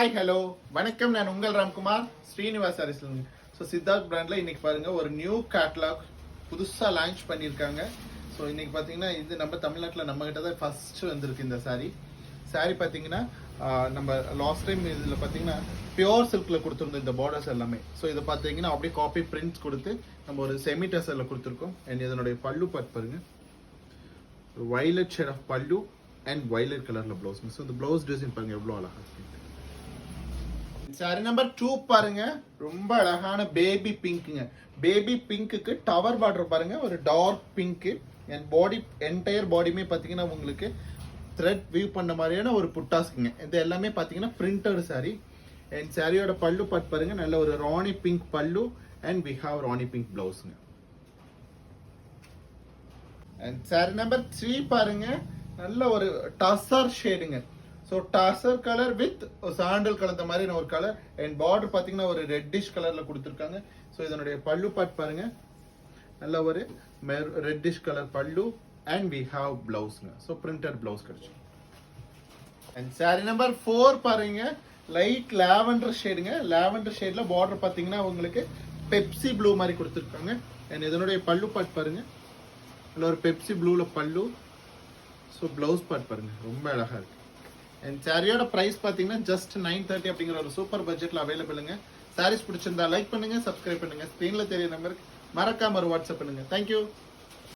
Hi hello வணக்கம். நான் உங்கள் ராம்குமார் ஸ்ரீனிவாஸ் அரிசல். ஸோ சித்தார்த் பிராண்டில் இன்னைக்கு பாருங்க ஒரு நியூ கேட்லாக் புதுசாக லான்ச் பண்ணியிருக்காங்க. ஸோ இன்னைக்கு பார்த்தீங்கன்னா இது நம்ம தமிழ்நாட்டில் நம்ம கிட்ட தான் ஃபர்ஸ்ட் வந்திருக்கு இந்த சாரீ பார்த்தீங்கன்னா நம்ம லாஸ்ட் டைம் இதில் பார்த்தீங்கன்னா பியோர் சில்கில் கொடுத்துருந்தோம் இந்த பார்டர்ஸ் எல்லாமே. ஸோ இதை பார்த்தீங்கன்னா அப்படியே காப்பி பிரிண்ட்ஸ் கொடுத்து நம்ம ஒரு செமி டசரில் கொடுத்துருக்கோம். அண்ட் இதனுடைய பல்லு பார்த்து பாருங்க, ஒரு வயலட் ஷேட் ஆஃப் பல்லு அண்ட் வயலட் கலரில் ப்ளவுஸ். ஸோ இந்த ப்ளவுஸ் டிசைன் பாருங்க எவ்வளோ அழகாக இருக்கு. சாரி நம்பர் 2 பாருங்க, ரொம்ப அழகான பேபி பிங்க்குங்க. பேபி பிங்க்குக்கு டவர் பார்டர் பாருங்க, ஒரு dark pink. And body entire பாடியுமே பார்த்தீங்கன்னா உங்களுக்கு த்ரெட் வியூ பண்ண மாதிரியான ஒரு புட்டாஸ்க்குங்க. இது எல்லாமே பார்த்தீங்கன்னா பிரிண்டட் சாரி. அண்ட் சாரியோட பல்லு பார்த்து பாருங்க, நல்ல ஒரு rani pink pallu and we have rani pink பிளவுஸ்ங்க. அண்ட் சாரி நம்பர் 3 பாருங்க, நல்ல ஒரு டசர் ஷேடுங்க. So tussar colour with sandal கலந்த மாதிரி ஒரு கலர். அண்ட் பார்டர் பார்த்தீங்கன்னா ஒரு ரெட்டிஷ் கலரில் கொடுத்துருக்காங்க. ஸோ இதனுடைய பல்லு பார்ட் பாருங்க, நல்ல ஒரு reddish colour pallu and we have பிளவுஸ்ங்க. ஸோ பிரிண்டட் பிளவுஸ் கிடைச்சு. அண்ட் சாரி நம்பர் 4 பாருங்க, லைட் லாவெண்டர் ஷேடுங்க. லாவெண்டர் ஷேட்ல பார்டர் பார்த்தீங்கன்னா உங்களுக்கு பெப்சி ப்ளூ மாதிரி கொடுத்துருக்காங்க. அண்ட் இதனுடைய பல்லு பார்ட் பாருங்க, நல்ல ஒரு பெப்சி ப்ளூல பல்லு. ஸோ பிளவுஸ் பார்ட் பாருங்க, ரொம்ப அழகா இருக்கு. அண்ட் சாரியோட பிரைஸ் பார்த்தீங்கன்னா ஜஸ்ட் 930 அப்படிங்கிற ஒரு சூப்பர் பட்ஜெட்ல அவைலபிளுங்க. சாரீஸ் பிடிச்சிருந்தா லைக் பண்ணுங்க, சப்ஸ்கிரைப் பண்ணுங்க. ஸ்க்ரீன்ல தெரிய நம்பருக்கு மறக்காம ஒரு வாட்ஸ்அப் பண்ணுங்க. தேங்க்யூ.